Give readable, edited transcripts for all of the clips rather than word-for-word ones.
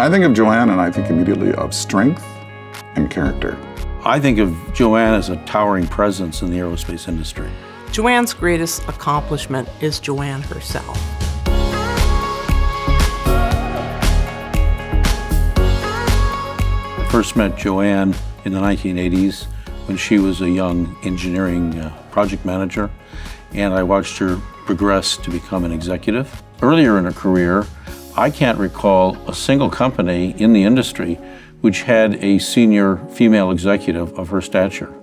I think of Joanne and I think immediately of strength and character. I think of Joanne as a towering presence in the aerospace industry. Joanne's greatest accomplishment is Joanne herself. I first met Joanne in the 1980s when she was a young engineering project manager, and I watched her progress to become an executive. Earlier in her career, I can't recall a single company in the industry which had a senior female executive of her stature.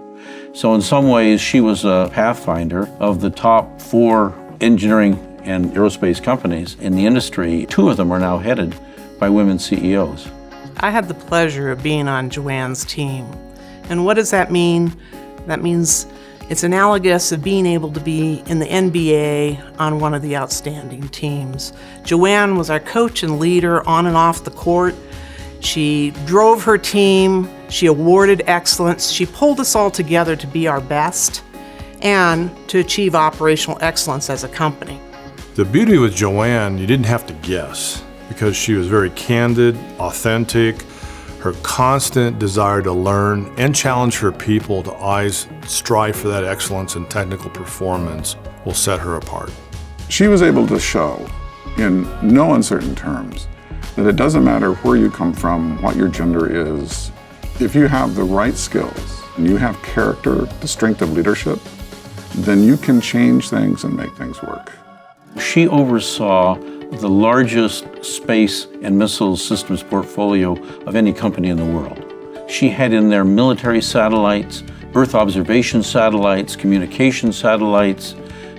So in some ways, she was a pathfinder of the top 4 engineering and aerospace companies in the industry. 2 of them are now headed by women CEOs. I had the pleasure of being on Joanne's team. And what does that mean? That means it's analogous of being able to be in the NBA on one of the outstanding teams. Joanne was our coach and leader on and off the court. She drove her team, she awarded excellence, she pulled us all together to be our best and to achieve operational excellence as a company. The beauty with Joanne, you didn't have to guess because she was very candid, authentic. Her constant desire to learn and challenge her people to always strive for that excellence in technical performance will set her apart. She was able to show in no uncertain terms that it doesn't matter where you come from, what your gender is. If you have the right skills and you have character, the strength of leadership, then you can change things and make things work. She oversaw the largest space and missile systems portfolio of any company in the world. She had in there military satellites, Earth observation satellites, communication satellites.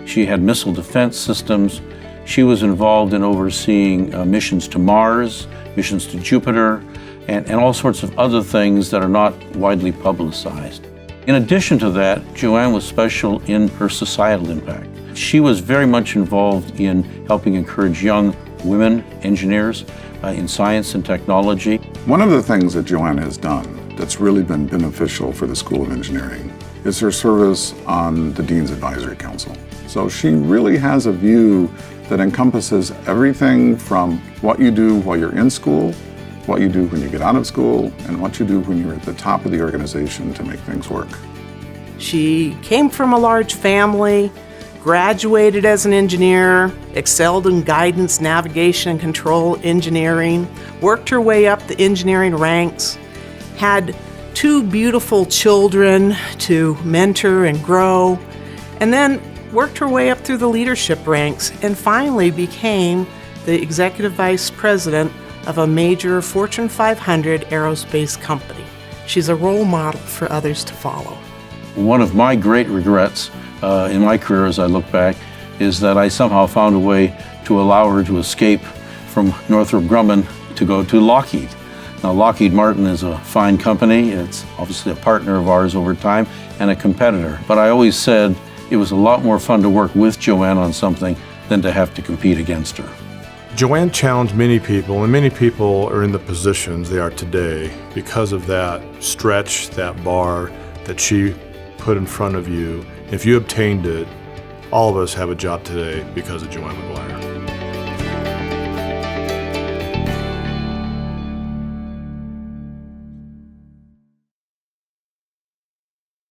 She had missile defense systems. She was involved in overseeing missions to Mars, missions to Jupiter, and all sorts of other things that are not widely publicized. In addition to that, Joanne was special in her societal impact. She was very much involved in helping encourage young women engineers in science and technology. One of the things that Joanne has done that's really been beneficial for the School of Engineering is her service on the Dean's Advisory Council. So she really has a view that encompasses everything from what you do while you're in school, what you do when you get out of school, and what you do when you're at the top of the organization to make things work. She came from a large family, graduated as an engineer, excelled in guidance, navigation, and control engineering, worked her way up the engineering ranks, had 2 beautiful children to mentor and grow, and then worked her way up through the leadership ranks and finally became the executive vice president of a major Fortune 500 aerospace company. She's a role model for others to follow. One of my great regrets in my career as I look back is that I somehow found a way to allow her to escape from Northrop Grumman to go to Lockheed. Now, Lockheed Martin is a fine company. It's obviously a partner of ours over time and a competitor. But I always said it was a lot more fun to work with Joanne on something than to have to compete against her. Joanne challenged many people, and many people are in the positions they are today because of that stretch, that bar that she put in front of you. If you obtained it, all of us have a job today because of Joanne Maguire.